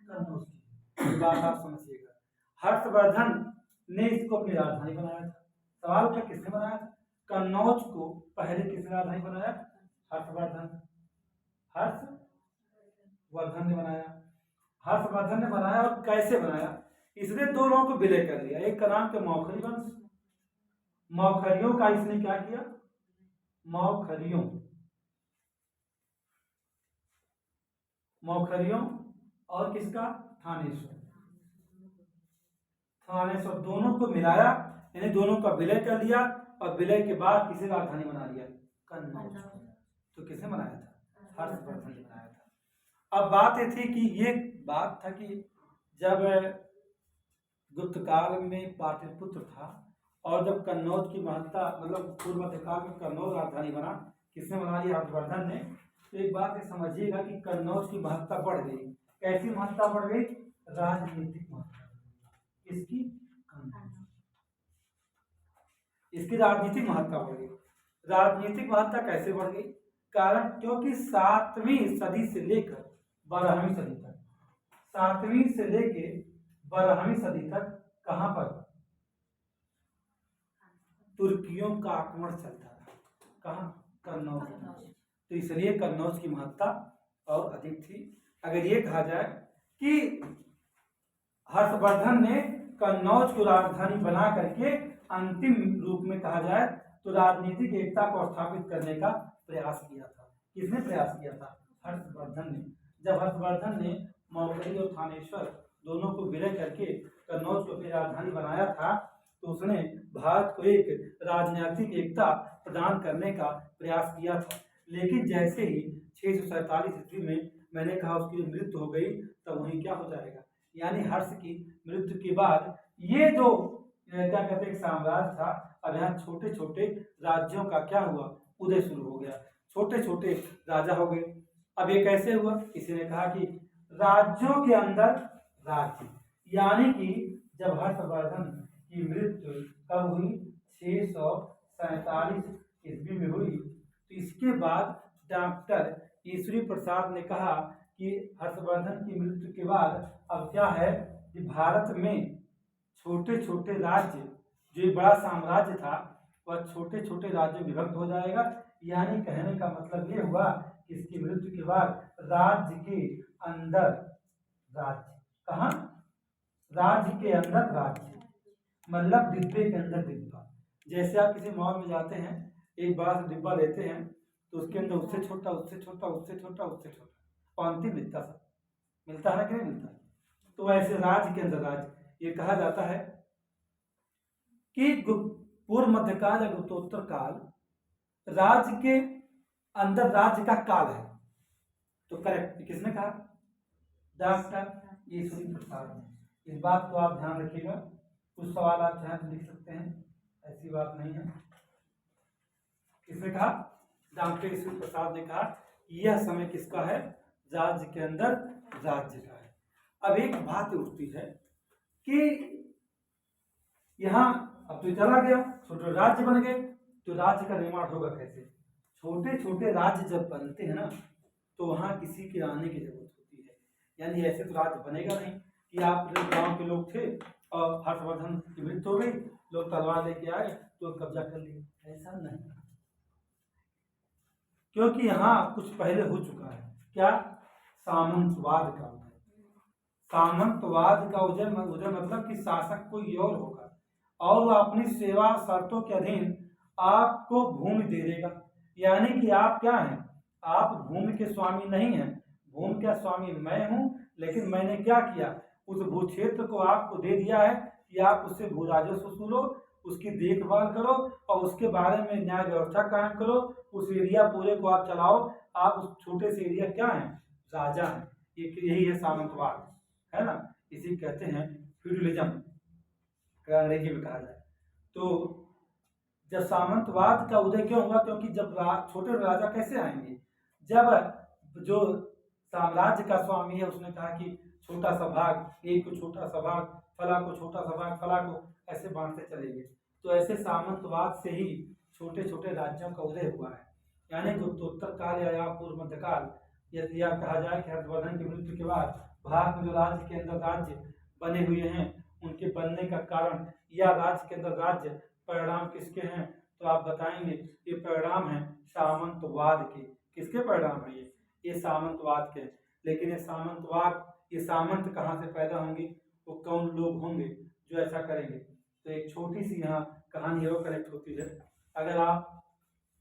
कन्नौज की। ये बात आप समझिएगा। हर्षवर्धन ने इसको अपनी राजधानी बनाया था। सवाल उठा किसने बनाया था? कन्नौज को पहले किसने राजधानी बनाया? हर्षवर्धन। हर्षवर्धन ने बनाया। हर्षवर्धन ने बनाया और कैसे बनाया? इसने दो लोगों को विलय कर लिया। एक का नाम था मौखरी वंश। मौखरियों का इसने क्या किया? मौखरियों और किसका? थानेश्वर। थानेश्वर दोनों को मिलाया, यानी दोनों का विलय कर लिया और विलय के बाद किसे राजधानी बना लिया? कन्नौज। तो किसने बनाया था? हर्षवर्धन ने बनाया था। अब बात ये थी कि ये बात था कि जब गुप्त काल में पाटलिपुत्र था और जब कन्नौज की महत्ता मतलब पूर्व मध्यकाल में कन्नौज राजधानी बना, किसने बना लिया? हर्षवर्धन ने। तो एक बात ये समझिएगा कि कन्नौज की महत्ता बढ़ गई। कैसी महत्ता बढ़ गई? राजनीतिक महत्ता। इसकी इसकी राजनीतिक महत्ता बढ़ गई। राजनीतिक महत्ता कैसे बढ़ गई? कारण क्योंकि 7वीं सदी से लेकर 12वीं सदी तक, 7वीं से लेकर 12वीं सदी तक कहां पर तुर्कियों का आक्रमण चलता था। कहां? कन्नौज। तो इसलिए कन्नौज की महत्ता और अधिक थी। अगर ये कहा जाए कि हर्षवर्धन ने कन्नौज को राजधानी बना करके अंतिम रूप में कहा जाए तो राजनीतिक एकता को स्थापित करने का प्रयास किया था। किसने प्रयास किया था? हर्षवर्धन ने। जब हर्षवर्धन ने मौखरी और थानेश्वर दोनों को विलय करके कन्नौज को अपनी राजधानी बनाया था तो उसने भारत को एक राजनीतिक एकता प्रदान करने का प्रयास किया था। लेकिन जैसे ही 647 ईस्वी में मैंने कहा उसकी मृत्यु हो गई, तब वहीं क्या हो जाएगा? यानी हर्ष की मृत्यु के बाद ये जो क्या कहते हैं साम्राज्य था, अब यहाँ छोटे छोटे राज्यों का क्या हुआ? उदय शुरू हो गया। छोटे छोटे राजा हो गए। अब ये कैसे हुआ? किसी ने कहा कि राज्यों के अंदर राज्य, यानी कि जब हर्षवर्धन की मृत्यु कब हुई? 647 ईस्वी में हुई। तो इसके बाद डॉक्टर ईश्वरी प्रसाद ने कहा कि हर्षवर्धन की मृत्यु के बाद अब क्या है कि भारत में छोटे छोटे राज्य, जो बड़ा साम्राज्य था वह छोटे छोटे राज्यों में विभक्त हो जाएगा। यानी कहने का मतलब ये हुआ कि इसकी मृत्यु के बाद राज्य के अंदर राज्य, कहाँ? राज्य के अंदर राज्य, मतलब डिब्बे के अंदर डिब्बा। जैसे आप किसी मॉल में जाते हैं, एक बड़ा सा डिब्बा लेते हैं तो उसके अंदर उससे छोटा उससे छोटा उससे छोटा उससे छोटा और अंतिम मिलता सा मिलता है ना कि नहीं मिलता? तो ऐसे राज्य के अंदर राज्य। ये कहा जाता है कि पूर्व मध्यकाल या गुप्तोत्तर काल राज्य के अंदर राज्य का काल है। तो करेक्ट किसने कहा? डॉक्टर ईश्वरी प्रसाद ने। इस बात को आप ध्यान रखिएगा। कुछ सवाल आप चाहें तो लिख सकते हैं, ऐसी बात नहीं है। किसने कहा? डॉक्टर ईश्वरी प्रसाद ने कहा यह समय किसका है? राज्य के अंदर राज्य का है। अब एक बात उठती है कि यहाँ अब तो चला गया, छोटे राज्य बन गए, तो राज्य का निर्माण होगा कैसे? छोटे छोटे राज्य जब बनते हैं ना तो वहाँ किसी के आने की जरूरत होती है। यानी ऐसे तो राज्य बनेगा नहीं कि आप गांव के लोग थे और हर्षवर्धन की मृत्यु हो गई, लोग तलवार लेके आए तो कब्जा कर लिए, ऐसा नहीं। क्योंकि यहाँ कुछ पहले हो चुका है। क्या? सामंतवाद का उदय। सामंतवाद का उदय मतलब कि शासक कोई और होगा और वह अपनी सेवा शर्तों के अधीन आपको भूमि दे देगा। यानी कि आप क्या हैं? आप भूमि के स्वामी नहीं हैं। भूमि का स्वामी मैं हूं, लेकिन मैंने क्या किया? उस भू क्षेत्र को आपको दे दिया है कि आप उससे भू राजस्व वसूलो, उसकी देखभाल करो और उसके बारे में न्याय व्यवस्था कायम करो। उस एरिया पूरे को आप चलाओ। आप उस छोटे से एरिया क्या है? राजा है। यही है सामंतवाद, है ना? इसी कहते हैं फ्यूडलिज्म, अंग्रेजी में कहा जाए। तो जब सामंतवाद का उदय क्यों हुआ? क्योंकि जब छोटे राजा कैसे आएंगे? जब जो साम्राज्य का स्वामी है उसने कहा कि छोटा सा भाग, एक को छोटा सा भाग, फला को छोटा सा भाग, फला को, ऐसे बांटते चलेंगे। तो ऐसे सामंतवाद से ही छोटे छोटे राज्यों का उदय हुआ है। यानी गुप्तोत्तर काल या पूर्व मध्यकाल, यदि कहा जाए कि हर्षवर्धन की मृत्यु के बाद भारत में जो राज्य के अंदर राज्य बने हुए हैं उनके बनने का कारण या राज्य के अंदर राज्य परिणाम किसके हैं, तो आप बताएंगे ये परिणाम है सामंतवाद के। किसके परिणाम है ये सामंतवाद के। लेकिन ये सामंत कहाँ से पैदा होंगे, वो कौन लोग होंगे जो ऐसा करेंगे। तो एक छोटी सी यहाँ कहानी और कनेक्ट होती है। अगर आप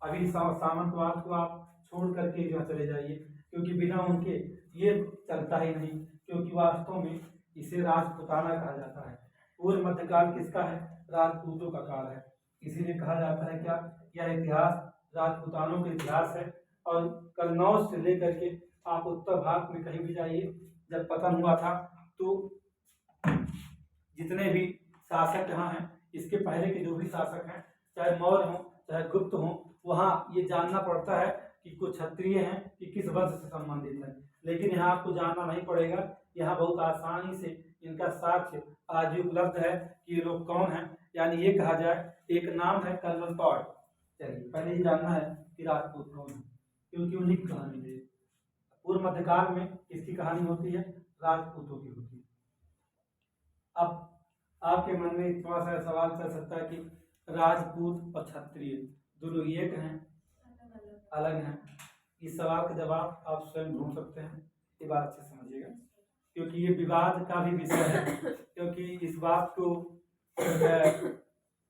अभी सामंतवाद को आप छोड़ करके जो चले जाइए, क्योंकि बिना उनके ये चलता ही नहीं, क्योंकि वास्तव में इसे राजपूताना कहा जाता है। पूर्व मध्यकाल किसका है, राजपूतों का काल है। इसीलिए कहा जाता है क्या, यह इतिहास राजपूतानों का इतिहास है। और कन्नौज से लेकर के आप उत्तर भारत में कहीं भी जाइए, जब पतन हुआ था तो जितने भी शासक यहाँ हैं, इसके पहले के जो भी शासक हैं, चाहे मौर्य हों चाहे गुप्त हों, वहाँ ये जानना पड़ता है कि कुछ क्षत्रिय हैं कि किस वंश से संबंधित है। लेकिन यहाँ आपको जानना नहीं पड़ेगा, यहाँ बहुत आसानी से इनका साक्ष्य आज भी उपलब्ध है कि ये लोग कौन हैं। यानी ये कहा जाए, एक नाम है कर्नल टॉड। चलिए पहले ये जानना है कि राजपूत कौन है, क्योंकि उन्हीं की कहानी है। पूर्व मध्यकाल में किसकी कहानी होती है, राजपूतों की होती है। अब आपके मन में थोड़ा सा सवाल चल सकता है कि राजपूत और क्षत्रिय दोनों एक हैं अलग हैं। इस सवाल का जवाब आप स्वयं ढूंढ सकते हैं, ये बात अच्छे समझिएगा, क्योंकि ये विवाद का भी विषय है। क्योंकि इस बात को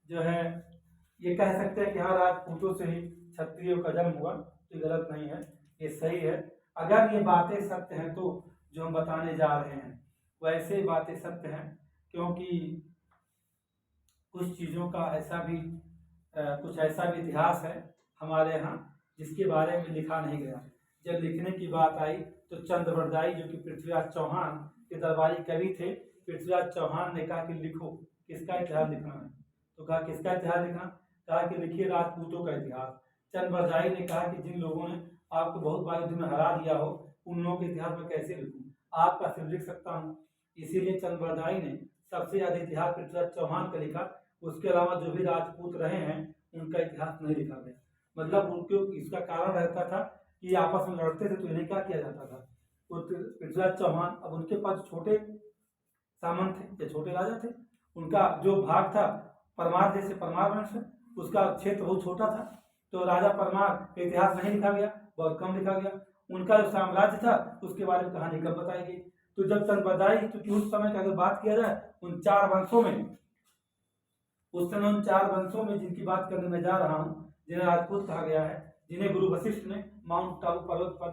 जो है ये कह सकते हैं कि हाँ राजपूतों से ही क्षत्रियों का जन्म हुआ, तो गलत नहीं है, ये सही है। अगर ये बातें सत्य हैं तो जो हम बताने जा रहे हैं वैसे बातें सत्य हैं, क्योंकि कुछ चीज़ों का ऐसा भी कुछ ऐसा भी इतिहास है हमारे यहाँ जिसके बारे में लिखा नहीं गया। जब लिखने की बात आई तो चंद्रवरदाई जो कि पृथ्वीराज चौहान के दरबारी कवि थे, पृथ्वीराज चौहान ने कहा कि लिखो, किसका इतिहास लिखना है, तो कहा किसका इतिहास लिखना, कहा कि लिखिए राजपूतों का इतिहास। चंद्रवरदाई ने कहा कि जिन लोगों ने आपको बहुत बार युद्ध में हरा दिया हो उन लोगों के इतिहास में कैसे लिखूं, आपका सिर्फ लिख सकता हूँ। इसीलिए चंद्रवरदाई ने सबसे ज्यादा इतिहास पृथ्वीराज चौहान का लिखा। उसके अलावा जो भी राजपूत रहे हैं उनका इतिहास नहीं लिखा गया। मतलब उनके इसका कारण रहता था कि आपस में लड़ते थे तो इन्हें क्या किया जाता था, पृथ्वीराज चौहान अब उनके पास छोटे सामंत थे या छोटे राजा थे, उनका जो भाग था परमार जैसे परमार वंश है, उसका क्षेत्र बहुत छोटा था, तो राजा परमार का इतिहास नहीं लिखा गया, बहुत कम लिखा गया। उनका जो साम्राज्य था उसके बारे में कहानी कब बताई गई। तो जब चंद्रवरदाई, क्योंकि उस समय की अगर बात किया जाए उन चार वंशों में, उस समय उन चार वंशों में जिनकी बात करने में जा रहा हूँ, जिन्हें राजपूत कहा गया है, जिन्हें गुरु वशिष्ठ ने माउंट टाबू पर्वत पर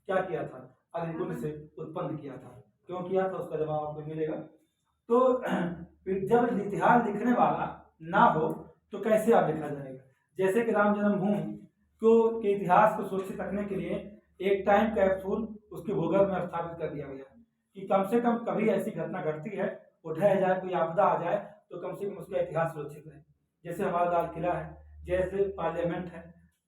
क्या किया था, अग्निकुंड से उत्पन्न किया था। क्यों किया था उसका जवाब आपको मिलेगा। तो जब इतिहास लिखने वाला ना हो तो कैसे आप लिखा जाएगा। जैसे कि राम जन्मभूमि को के इतिहास को सुरक्षित रखने के लिए एक टाइम कैप्सूल उसके भूगर्भ में स्थापित कर दिया गया कि कम से कम कभी ऐसी घटना घटती है, वो ढह जाए, कोई आपदा आ जाए तो कम से कम उसका इतिहास सुरक्षित रहे। जैसे हमारा लाल किला है, जैसे पार्लियामेंट है,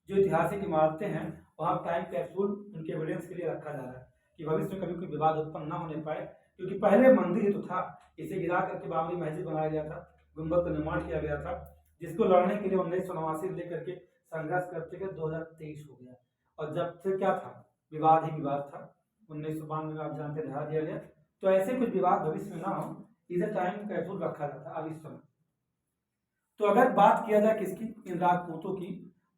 जो ऐतिहासिक इमारतें हैं, वहाँ टाइम कैप्सूल उनके एविडेंस के लिए रखा जा रहा है कि भविष्य में कभी कोई विवाद उत्पन्न ना होने पाए। क्योंकि पहले मंदिर ही तो था, इसे गिरा करके बाबरी मस्जिद बनाया गया था, गुंबद का निर्माण किया गया था, जिसको लड़ने के लिए 1989 से लेकर के संघर्ष करते हुए 2023 हो गया। और जब से क्या था, विवाद ही विवाद था। 1992 में आप जानते ढहा दिया गया। तो ऐसे कुछ विवाद भविष्य में ना हो, इधर टाइम कैप्सूल रखा जाता अब इस समय। तो अगर बात किया जाए किसकी, इन राजपूतों की,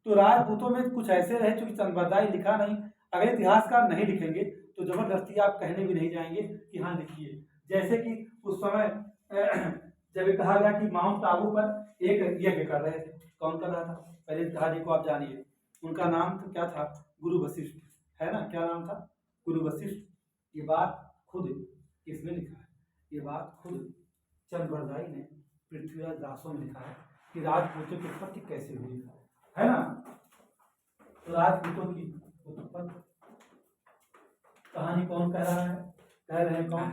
तो राजपूतों में कुछ ऐसे रहे चूंकि चंद्रवरदाई लिखा नहीं। अगर इतिहासकार नहीं लिखेंगे तो जबरदस्ती आप कहने भी नहीं जाएंगे कि हाँ लिखिए। जैसे कि उस समय जब कहा गया कि माउंट आबू पर एक यज्ञ कर रहे थे, कौन कर रहा था, पहले कहानी को आप जानिए। उनका नाम तो क्या था, गुरु वशिष्ठ, है ना, क्या नाम था, गुरु वशिष्ठ। ये बात खुद किसने लिखा है, ये बात खुद चंद्रवरदाई ने पृथ्वीराज दासों में लिखा है कि राजपूतों की उत्पत्ति कैसे हुई, है ना। तो राजपूतों की उत्पत्ति कहानी कौन कह रहा है, कह रहे हैं कौन,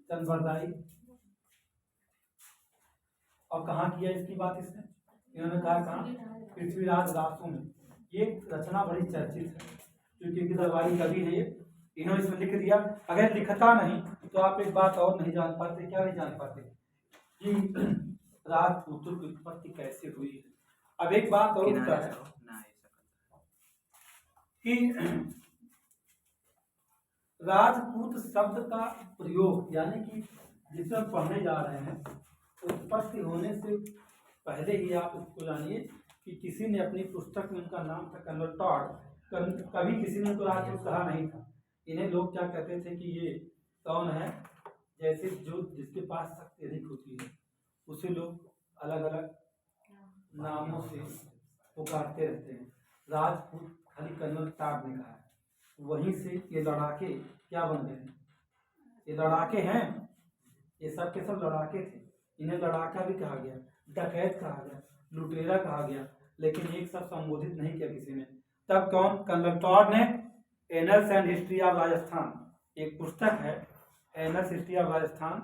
चंद्रवरदाई। और कहाँ किया इसकी बात इसने, इन्होंने कहा कहाँ, पृथ्वीराज दासों में। ये रचना बड़ी चर्चित है क्योंकि इनकी दरबारी कवि है ये, इन्होंने इसमें लिख दिया। अगर लिखता नहीं तो आप एक बात और नहीं जान पाते, क्या नहीं जान पाते कि राजपूतों की उत्पत्ति कैसे हुई है। अब एक बात और है कि राजपूत शब्द का प्रयोग, यानी कि जिसे हम पढ़ने जा रहे हैं, उत्पत्ति होने से पहले ही आप उसको जानिए कि किसी ने अपनी पुस्तक में, उनका नाम था कर्नल टॉड, कभी किसी ने उनको राजपूत कहा नहीं था। इन्हें लोग क्या कहते थे कि ये कौन है, जैसे जो जिसके पास शक्ति अधिक होती है उसे लोग अलग अलग नामों से पुकारते रहते हैं। राजपूत खाली कर्नल टॉड ने कहा है, वहीं से ये लड़ाके क्या बन गए हैं, ये लड़ाके हैं, ये सब के सब लड़ाके थे। इन्हें लड़ाका भी कहा गया, डकैत कहा गया, लुटेरा कहा गया, लेकिन एक सब संबोधित नहीं किया किसी ने। तब कौन, कर्नल टॉड ने annuls and history of Rajasthan, एक पुस्तक है एनल्स हिस्ट्री ऑफ राजस्थान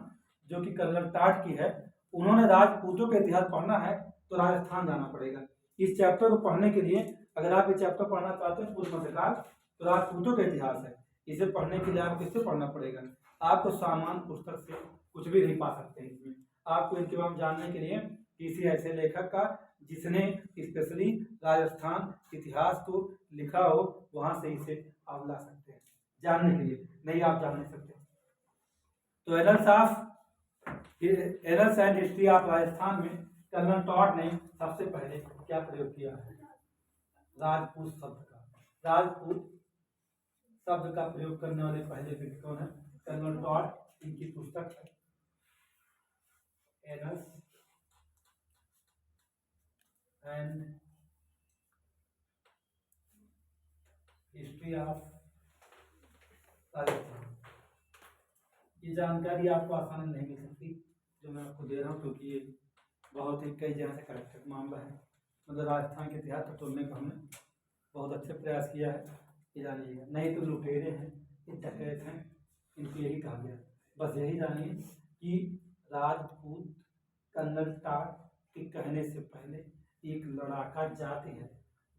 जो कि कर्नल टॉड की है। उन्होंने राजपूतों का इतिहास पढ़ना है तो राजस्थान जाना पड़ेगा। इस चैप्टर को पढ़ने के लिए, अगर आप ये चैप्टर पढ़ना चाहते हैं पूर्व मध्यकाल, तो राजपूतों का इतिहास है, इसे पढ़ने के लिए आपको इससे पढ़ना पड़ेगा। आपको सामान्य पुस्तक से कुछ भी नहीं पा सकते इसमें। आपको इनके बारे में जानने के लिए किसी ऐसे लेखक का जिसने स्पेशली राजस्थान इतिहास को लिखा हो, वहां से इसे आप ला सकते हैं जानने के लिए, नहीं आप जान नहीं सकते। तो errors and history of Rajasthan में कर्नल टॉड ने सबसे पहले क्या प्रयोग किया है, राजपूत शब्द का। राजपूत शब्द का प्रयोग करने वाले पहले व्यक्ति कौन है, कर्नल टॉड। इनकी पुस्तक है annuls and history of Rajasthan. ये जानकारी आपको आसानी नहीं मिल सकती जो मैं आपको दे रहा हूँ, क्योंकि ये बहुत ही कई जगह से करेक्टेड मामला है। मतलब राजस्थान के इतिहास को तोड़ने का हमने बहुत अच्छे प्रयास किया है, ये जानिएगा। नहीं तो लुटेरे हैं, ये डकैत हैं, इनको यही कहा गया। बस यही जानिए कि राजपूत कर्नल टॉड के कहने से पहले एक लड़ाका जाति है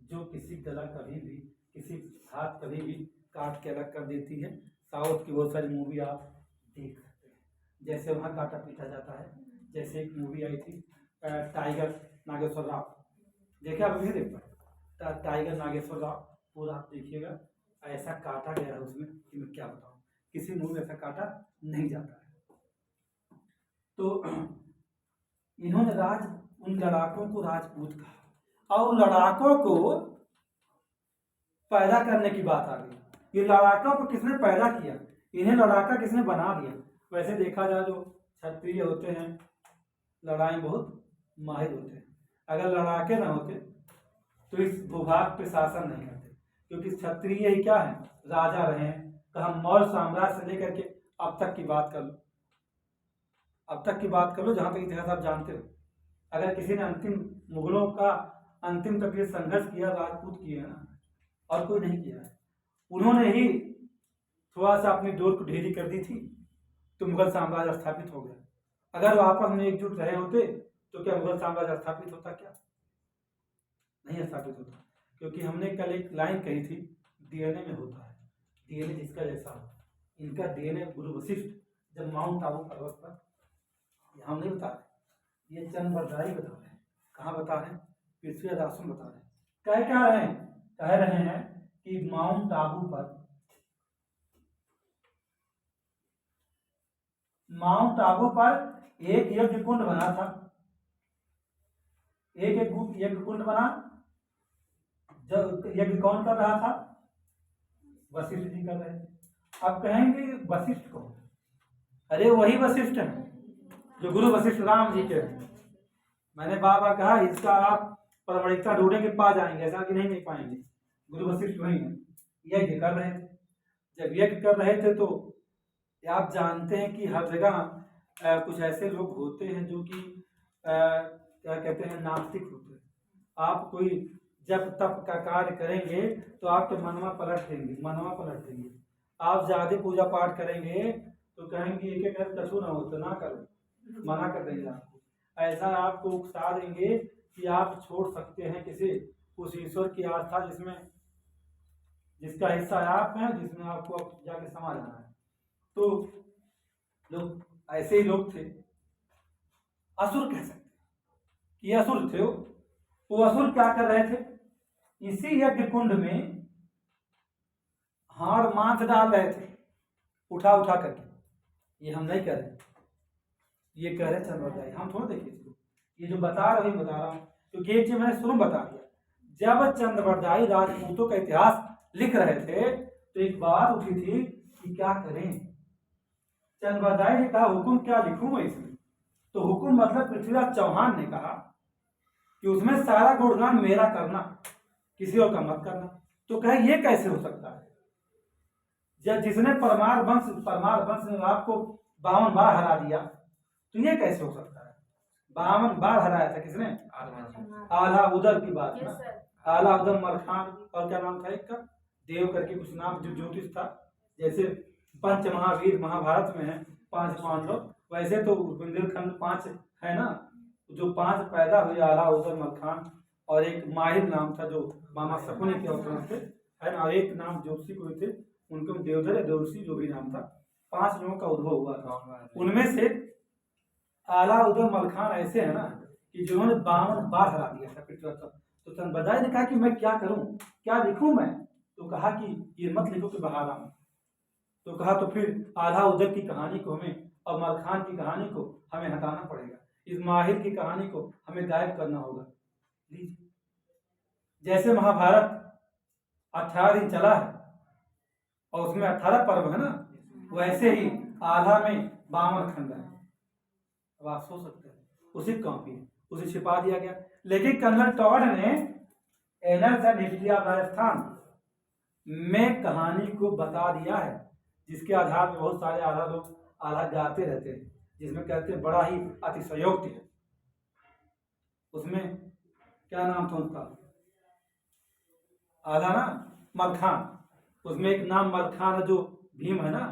जो किसी गला कभी भी, किसी हाथ कभी भी काट के अलग कर देती है। साउथ की बहुत सारी मूवी आप देख सकते हैं, जैसे वहाँ काटा पीटा जाता है। जैसे एक मूवी आई थी टाइगर नागेश्वर राव, देखिए आप नहीं देख पाए, टाइगर नागेश्वर राव पूरा आप देखिएगा, ऐसा काटा गया है उसमें कि मैं क्या बताऊँ, किसी मूवी में ऐसा काटा नहीं जाता है। तो इन्होंने उन लड़ाकों को राजपूत कहा, और लड़ाकों को पैदा करने की बात आ गई। ये लड़ाकों को किसने पैदा किया, इन्हें लड़ाका किसने बना दिया। वैसे देखा जाए जो क्षत्रिय होते हैं लड़ाई बहुत माहिर होते हैं, अगर लड़ाके ना होते तो इस भूभाग पे शासन नहीं करते, क्योंकि क्षत्रिय ही क्या है, राजा रहे हैं। तो हम मौर्य साम्राज्य से लेकर के अब तक की बात कर लो, अब तक की बात कर लो, जहां तक इतिहास आप जानते हो। अगर किसी ने अंतिम मुगलों का अंतिम तक ये संघर्ष किया, राजपूत किए हैं ना, और कोई नहीं किया है। उन्होंने ही थोड़ा सा अपनी डोर को ढीली कर दी थी तो मुगल साम्राज्य स्थापित हो गया। अगर वो आपस में एकजुट रहे होते तो क्या मुगल साम्राज्य स्थापित होता, क्या नहीं स्थापित होता। क्योंकि हमने कल एक लाइन कही थी, डीएनए में होता है, डीएनए जिसका जैसा हो। इनका डीएनए गुरु वशिष्ठ जब माउंट आबू पर्वत पर, हम नहीं बता रहे, ये चंद बरदारी बता रहे हैं। कहाँ बता रहे हैं, पृथ्वी दासन बता रहे हैं। कह रहे हैं कि माउंट आबू पर, माउंट आबू पर एक यज्ञ कुंड बना था, एक यज्ञ कुंड बना। जब यज्ञ कौन कर रहा था, वशिष्ठ जी कर रहे थे। अब कहेंगे वशिष्ठ कौन, अरे वही वशिष्ठ है जो गुरु वशिष्ठ राम जी के हैं। मैंने बार बार कहा इसका आप प्रमाणिकता ढूंढेंगे पा जाएंगे, ऐसा कि नहीं पाएंगे। गुरु वशिष्ठ वही है, यज्ञ कर रहे थे। जब यज्ञ कर रहे थे तो आप जानते हैं कि हर जगह कुछ ऐसे लोग होते हैं जो कि क्या कहते हैं, नास्तिक होते हैं। आप कोई जब तप का कार्य करेंगे तो आपके मनवा पलट देंगे। आप ज्यादा पूजा पाठ करेंगे तो कहेंगे एक एक कछु ना हो तो ना करो, मना कर देंगे आपको। ऐसा आपको उकसा देंगे कि आप छोड़ सकते हैं किसी उस ईश्वर की आस्था जिसका हिस्सा आप हैं, जिसमें आपको जाके समा जाना है। तो लोग ऐसे ही लोग थे, असुर कह सकते कि असुर थे। वो असुर क्या कर रहे थे, इसी यज्ञ कुंड में हाड़ मांस डाल रहे थे। उठा उठा करके। ये हम नहीं कह रहे, ये कह रहे चंद्रवरदाई, हम थोड़ा देखिए इसको, ये जो बता रहे बता रहा हूँ, क्योंकि एक चीज मैंने शुरू बता दिया। जब चंद्रवरदाई राजपूतों का इतिहास लिख रहे थे तो एक बात उठी थी कि क्या करें। चंद्रवरदाई ने कहा हुक्म क्या लिखूं मैं इसमें, तो हुक्म मतलब पृथ्वीराज चौहान ने कहा कि उसमें सारा गुणगान मेरा करना, किसी और का मत करना। तो कहे ये कैसे हो सकता है, जब जिसने परमार वंश ने आपको 52 बार हरा दिया, तो ये कैसे हो सकता है। 52 बार हराया था किसने, आला उदल की बात ना, आला उदल मलखान, और क्या नाम था एक का, देव करके कुछ नाम, जो ज्योतिष था। जैसे पंच महावीर महाभारत में है 5 पांडव, वैसे तो बुंदेलखंड 5 है ना, जो 5 पैदा हुए, आला उदल मलखान, और एक माहिर नाम था जो मामा शकुनी के अवसर थे, है ना, और एक नाम ज्योतिषी कोई थे, उनको देवधर या देवर्षि जो भी नाम था, 5 लोगों का उद्भव हुआ था। उनमें से आला उदल मलखान ऐसे है ना कि जिन्होंने 52 बार हरा दिया था पृथ्वीराज। तो चंद्रवरदाई ने कहा कि मैं क्या करूं, क्या लिखूं मैं, तो कहा कि ये मत लिखो कि बहा रहा हूं। तो कहा तो फिर आला उदल की कहानी को हमें और मलखान की कहानी को हमें हटाना पड़ेगा, इस माहिर की कहानी को हमें गायब करना होगा। जैसे महाभारत 18 दिन चला है और उसमें 18 पर्व है ना, वैसे ही आधा में 52 खंड है। अब आप सोच सकते हैं, उसी कॉपी उसे छिपा दिया गया। लेकिन कर्नल टॉड ने एनर्स एंड हिस्ट्री ऑफ राजस्थान में कहानी को बता दिया है, जिसके आधार पर बहुत सारे आधा लोग आधा गाते रहते हैं, जिसमें कहते हैं बड़ा ही अतिशयोक्ति है। उसमें क्या नाम था उसका, आधा ना मलखान, उसमें एक नाम मलखान है जो भीम है ना,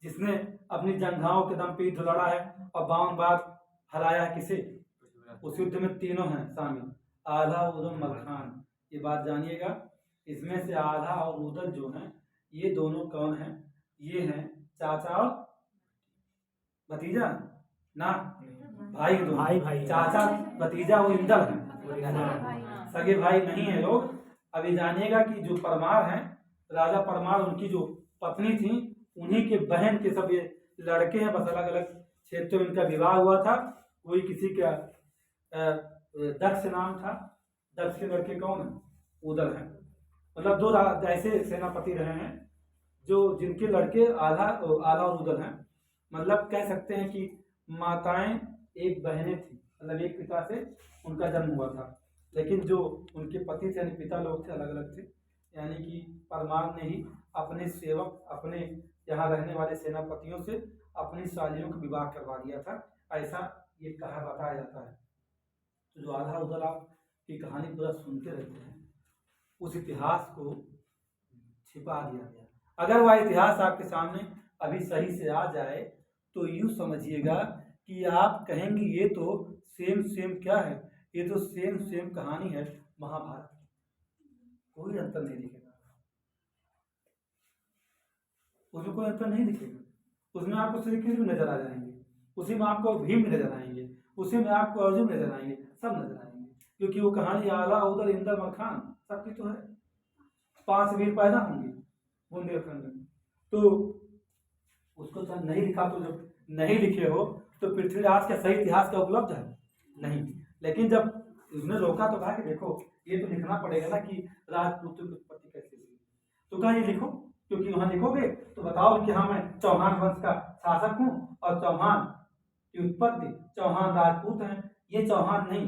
जिसने अपनी जंघाओं के दम पे युद्ध लड़ा है और 52 बार हराया है किसे, उस युद्ध में तीनों हैं शामिल, आधा उदल मलखान। ये बात जानिएगा, इसमें से आधा और उदल जो हैं ये दोनों कौन हैं, ये हैं चाचा और भतीजा ना, भाई दो भाई, चाचा भतीजा वो इंदल है, सगे भाई नहीं है लोग। अभी जानिएगा कि जो परमार हैं, राजा परमार, उनकी जो पत्नी थी, उन्हीं के बहन के सब ये लड़के हैं, बस अलग अलग क्षेत्र में इनका विवाह हुआ था। कोई किसी का दक्ष नाम था, दक्ष के लड़के कौन है, उदल है। मतलब 2 ऐसे सेनापति रहे हैं जो जिनके लड़के आला और उदल हैं। मतलब कह सकते हैं कि माताएं एक बहनें थी, मतलब एक पिता से उनका जन्म हुआ था, लेकिन जो उनके पति थे यानी पिता लोग थे अलग अलग थे। यानी कि परमार ने ही अपने सेवक, अपने यहाँ रहने वाले सेनापतियों से अपनी सालियों का विवाह करवा दिया था, ऐसा ये कहा बताया जाता है। तो जो आधा उधर आप की कहानी पूरा सुनते रहते हैं, उस इतिहास को छिपा दिया गया। अगर वह इतिहास आपके सामने अभी सही से आ जाए तो यूँ समझिएगा कि आप कहेंगे ये तो सेम क्या है, ये तो सेम कहानी है महाभारत की, कोई अंतर नहीं दिखेगा उसमें, कोई अंतर नहीं दिखेगा। उसमें आपको श्री कृष्ण नजर आ जाएंगे, उसी में आपको भीम नजर आएंगे, उसी में आपको अर्जुन नजर आएंगे, सब नजर आएंगे, क्योंकि वो कहानी आला उदल इंदल मलखान सबकी तो है। 5 वीर पैदा होंगे बुंदेलखंड में, तो उसको तो नहीं लिखा, तो जब नहीं लिखे हो तो पृथ्वीराज का सही इतिहास का उपलब्ध है नहीं। लेकिन जब उसने रोका तो कहा कि देखो ये तो लिखना पड़ेगा ना कि राजपूत की उत्पत्ति कैसे हुई, तो कहा ये लिखो, क्योंकि वहां लिखोगे तो बताओ कि हाँ मैं चौहान वंश का शासक हूँ और चौहान की उत्पत्ति, चौहान राजपूत हैं, ये चौहान नहीं।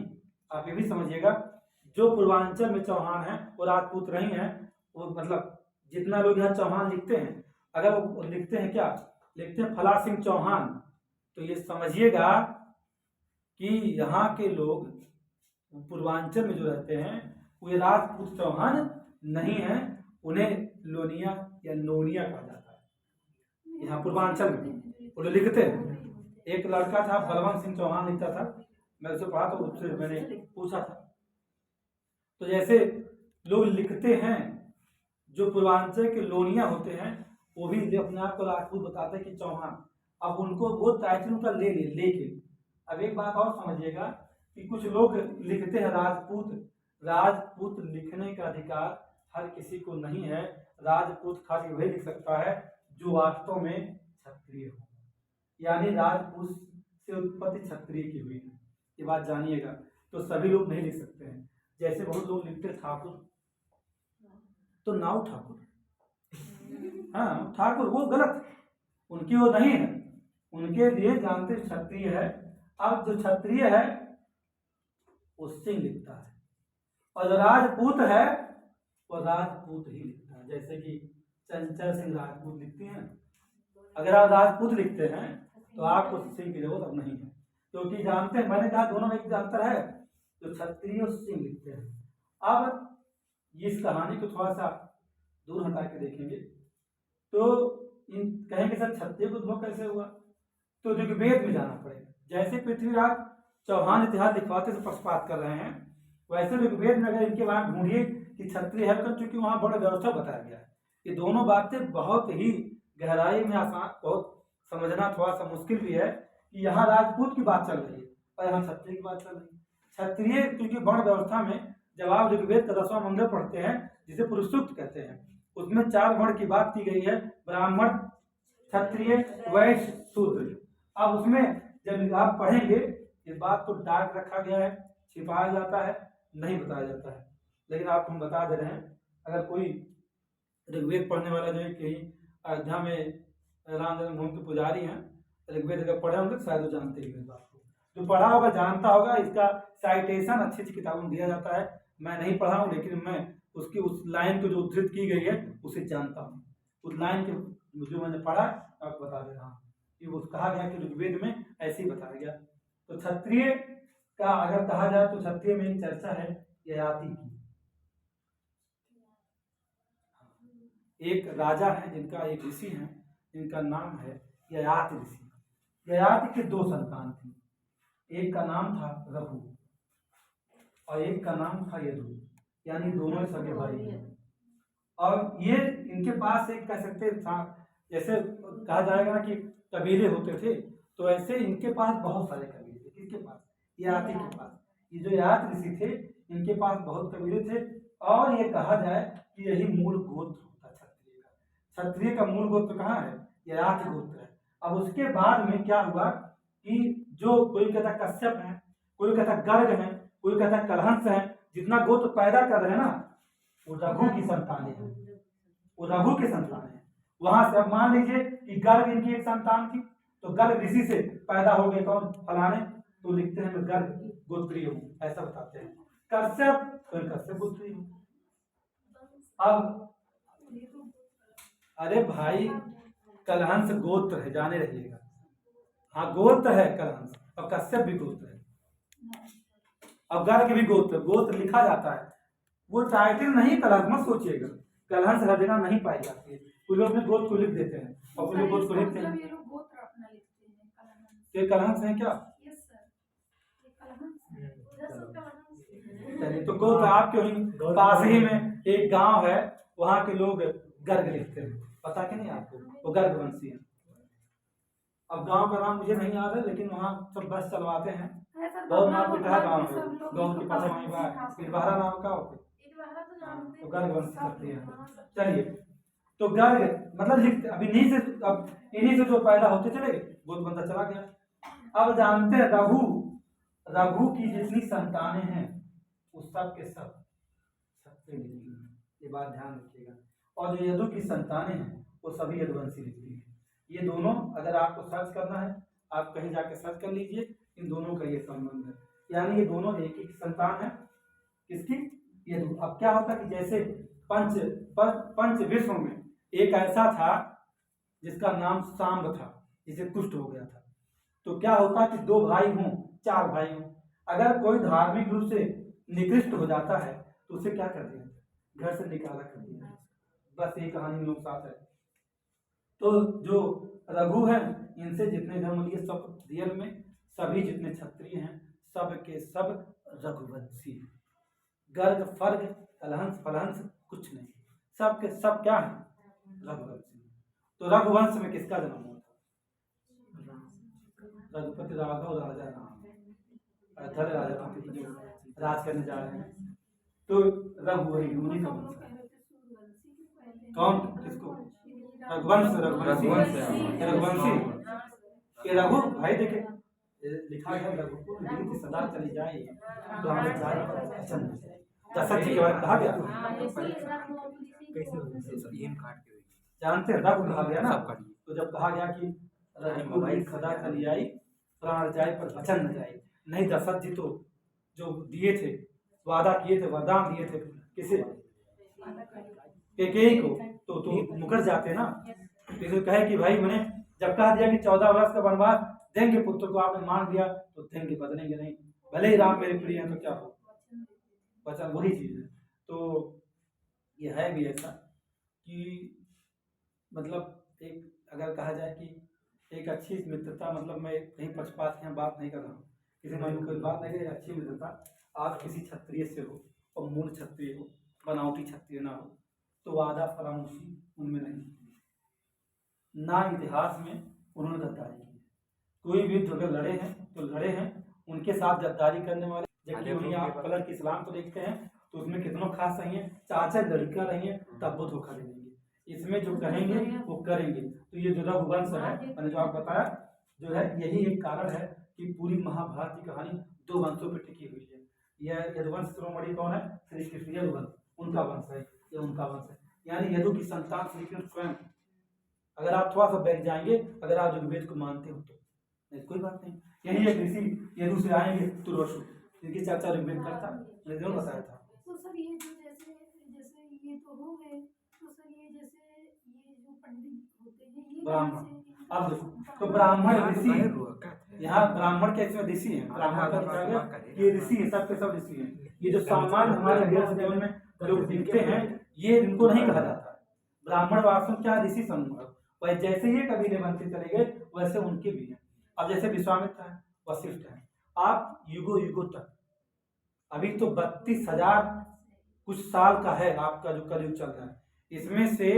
आप ये भी समझिएगा, जो पूर्वांचल में चौहान है वो राजपूत नहीं है। वो मतलब जितना लोग यहाँ चौहान लिखते हैं, अगर वो लिखते हैं क्या, लिखते हैं फला सिंह चौहान, तो ये समझिएगा कि यहाँ के लोग पूर्वांचल में जो रहते हैं वो राजपूत चौहान नहीं है, उन्हें लोनिया या नोनिया कहा जाता है यहाँ पूर्वांचल में। वो लिखते हैं, एक लड़का था बलवंत सिंह चौहान लिखता था, मैं उसे पढ़ा तो उससे मैंने पूछा था। तो जैसे लोग लिखते हैं, जो पूर्वांचल के लोनिया होते हैं वो भी अपने आप को राजपूत बताते हैं कि चौहान, अब उनको वो टाइटल उनका ले ले। लेकिन अब एक बात और समझिएगा कि कुछ लोग लिखते हैं राजपूत, राजपूत लिखने का अधिकार हर किसी को नहीं है। राजपूत खाली वही लिख सकता है जो वास्तव में क्षत्रिय हो, यानी राजपूत से उत्पत्ति क्षत्रिय की हुई है। ये बात जानिएगा। तो सभी लोग नहीं लिख सकते हैं। जैसे बहुत लोग लिखते ठाकुर, तो नाव ठाकुर, हाँ ठाकुर, वो गलत, उनकी वो नहीं है। उनके लिए जानते क्षत्रिय है। अब जो क्षत्रिय है वो सिंह लिखता है, और जो राजपूत है वो राजपूत ही लिखता है। जैसे कि चंचल सिंह राजपूत लिखती हैं। अगर आप राजपूत लिखते हैं तो आपको सिंह की जरूरत अब नहीं है, क्योंकि जानते हैं, मैंने कहा दोनों में एक अंतर है, जो क्षत्रिय और सिंह लिखते हैं। अब इस कहानी को थोड़ा सा दूर हटा के देखेंगे तो इन कहेंगे सर क्षत्रिय को उद्भव कैसे हुआ, तो ऋग्वेद में जाना पड़ेगा। जैसे पृथ्वीराज चौहान इतिहास लिखवाते से पक्षपात कर रहे हैं, वैसे ऋग्वेद में अगर इनके वहां ढूंढिए कि क्षत्रिय है, तो चूंकि वहां बड़ा व्यवस्था बताया गया है। ये दोनों बातें बहुत ही गहराई में आसान, बहुत समझना थोड़ा सा मुश्किल भी है कि यहाँ राजपूत की बात चल रही है और यहाँ क्षत्रिय की बात चल रही है। क्षत्रिय क्योंकि वर्ण व्यवस्था में जब आप ऋग्वेद का 10वां मंडल पढ़ते हैं, जिसे पुरुष सूक्त कहते हैं, उसमें 4 वर्ण की बात की गई है, ब्राह्मण, क्षत्रिय, वैश्य, शूद्र। अब उसमें जब आप पढ़ेंगे इस बात को डार्क रखा गया है, छिपाया जाता है, नहीं बताया जाता है, लेकिन आपको हम बता दे रहे हैं। अगर कोई ऋग्वेद पढ़ने वाला जो है कहीं अयोध्या में राम जन्मभूमि के पुजारी हैं, ऋग्वेद अगर पढ़े होंगे तो शायद वो जानते ही इस बात को। जो पढ़ा होगा जानता होगा, इसका साइटेशन अच्छी अच्छी किताबों में दिया जाता है। मैं नहीं पढ़ा हूँ, लेकिन मैं उसकी उस लाइन को जो उद्धृत की गई है उसे जानता हूँ। उस लाइन के जो मैंने पढ़ा आपको बता दे रहा हूँ कि वो कहा गया कि ऋग्वेद में ऐसे ही बताया गया। तो क्षत्रिय का अगर कहा जाए तो क्षत्रिय में एक चर्चा है ययाति की। एक राजा है जिनका, एक ऋषि है जिनका नाम है ययाति ऋषि। ययाति के 2 संतान थी, एक का नाम था रघु और एक का नाम था यदु, यानी दोनों सगे भाई हैं। और ये इनके पास एक कह सकते था, जैसे कहा जाएगा कि कबीले होते थे, तो ऐसे इनके पास बहुत सारे कबीले थे। किसके पास? ययाति के पास। ये जो ययाति ऋषि थे इनके पास बहुत कबीले थे, और ये कहा जाए कि यही मूल गोत्र होता क्षत्रिय का। क्षत्रिय का मूल गोत्र कहाँ है? ययाति गोत्र है। अब उसके बाद में क्या हुआ कि जो कोई कहता कश्यप है, कोई कहता गर्ग है, कोई कहता कलहंस है, जितना गोत्र पैदा कर रहे हैं ना वो रघु की संतान है, वो रघु के संतान है। वहां से अब मान लीजिए कि गर्ग इनकी एक संतान थी, तो गर्ग ऋषि से पैदा हो गए कौन? फलाने, तो लिखते हैं मैं गर्ग गोत्रीय हूँ, ऐसा बताते हैं। कश्यप तो कश्यप गोत्रीय हूँ। अब अरे भाई कलहंस गोत्र है, जाने रहिएगा। हाँ गोत्र है कलहंस, और कश्यप भी गोत्र है, अब गर्ग भी गोत्र, गोत्र लिखा जाता है, वो टाइटल नहीं। कलहंस मत सोचिएगा, कलहंस हर जगह नहीं पाई जाती है। कुछ लोग अपने गोत्र को लिख देते हैं और कुछ लोग गोत्र को लिखते हैं। ये कलहंस है क्या? चलिए, तो गोत्र आपके पास ही में एक गांव है, वहां के लोग गर्ग लिखते हैं, पता कि नहीं आपको? वो गर्ग वंशी है। अब गांव का नाम मुझे नहीं याद है, लेकिन वहाँ सब बस चलवाते हैं, बहुत नाम पिटा गाँव है, गाँव के पास वहीं इटवारा नाम का होते, तो गर्ग वंश करते हैं। चलिए, तो गर्ग मतलब लिखते, अब इन्हीं से, अब इन्हीं से जो पैदा होते चले गए, वो बंदा चला गया। अब जानते हैं रघु की जितनी संतानें हैं वो सब के सब क्षत्रिय लिखती हैं, ये बात ध्यान रखिएगा। और जो यदु की संतानें हैं वो सभी यदुवंशी लिखती हैं। ये दोनों अगर आपको सर्च करना है, आप कहीं जाके सर्च कर लीजिए, इन दोनों का ये संबंध है, यानी ये दोनों एक ही संतान है। किसकी? यदु। अब क्या होता कि जैसे पंच विष्णु में एक ऐसा था जिसका नाम सांब था, जिसे कुष्ठ हो गया था। तो क्या होता कि 2 भाई हों, 4 भाई हों, अगर कोई धार्मिक रूप से निकृष्ट हो जाता है तो उसे क्या कर दिया? घर से निकाला कर दिया। बस ये कहानी लोग साथ है। तो जो रघु है, इनसे जितने धर्म लिए सब रियल में सभी जितने क्षत्रिय हैं सब के सब रघुवंशी हैं। गर्ग फर्ग कलहंस फलहंस कुछ नहीं, सब के सब क्या है? रघुवंशी। तो रघुवंश में किसका जन्म हुआ था? रघुपति राघव राजा राम, अयोध्या राजा राम जो राज करने जा रहे हैं, तो रघु वही उन्हीं का वंश है। कौन? किसको? रघुवंश रघुवंशी ये रघु भाई देखे लिखा है रघुकुल रीति सदा चली जाए प्राण जाए वचन न जाए। दशरथ जी के बारे में कहा गया जानते हैं रघु कहा गया ना। तो जब कहा गया कि रघुकुल रीति सदा चली आई प्राण जाए पर वचन न जाए, नहीं दशरथ जी तो जो दिए थे वादा किए थे वरदान दिए थे किसे केकई को तो मुकर जाते ना। तो कहे कि भाई मैंने जब कहा दिया कि 14 वर्ष का वनवास देंगे पुत्र को, आपने मान दिया तो देंगे, बदलेंगे नहीं, भले ही राम मेरे प्रिय हैं तो क्या हो, वचन वही चीज है। तो ये है भी ऐसा कि मतलब एक अगर कहा जाए कि एक अच्छी मित्रता, मतलब मैं कहीं पक्षपात की बात नहीं कर रहा हूँ, किसी में कोई बात नहीं, अच्छी मित्रता आप किसी क्षत्रिय से हो और मूल क्षत्रिय हो, बनावटी क्षत्रिय ना हो, तो वादा फरामोशी उनमें नहीं, ना इतिहास में उन्होंने गद्दारी की। कोई भी युद्ध अगर लड़े हैं तो लड़े हैं उनके साथ गद्दारी करने वाले, जबकि वहीं आप कलर के इस्लाम को देखते हैं तो उसमें कितना खास नहीं है, चाचा लड़का नहीं है तब वो धोखा दे देंगे, इसमें जो कहेंगे वो करेंगे। तो ये जो रघुवंश है मैंने जो आपको बताया जो है, यही एक कारण है कि पूरी महाभारत की कहानी 2 वंशों पर टिकी हुई है। यह यदुवंश शिरोमणि कौन है? श्री कृष्ण यदुवंश, उनका वंश है, ये उनका वंश है, यानी यदु की संतान श्री कृष्ण स्वयं। अगर आप थोड़ा सा बैठ जाएंगे, अगर आप ऋग्वेद को मानते हो तो नहीं कोई बात नहीं, यही एक ऋषि यदु से आएंगे तुर्वसु, जिनकी चर्चा ऋग्वेद करता मैंने जरूर बताया था। तो सर ये जो जैसे जैसे ये तो हो गए, तो सर ये जैसे ये जो पंडित होते हैं ये ब्राह्मण, अब देखो तो ब्राह्मण ऋषि, यहाँ ब्राह्मण के इसमें ऋषि है, ब्राह्मण का क्या है ये ऋषि है, सब के सब ऋषि है। ये जो सामान्य हमारे देश जीवन में लोग दिखते हैं ये इनको नहीं कहा जाता है, ब्राह्मण वास्तव क्या ऋषि समूह है, वह जैसे ये कबीले बनते चले गए वैसे उनके भी हैं। अब जैसे विश्वामित्र है, वशिष्ठ है, आप युगो युगो तक, अभी तो 32,000 कुछ साल का है आपका जो कलयुग चल रहा है, इसमें से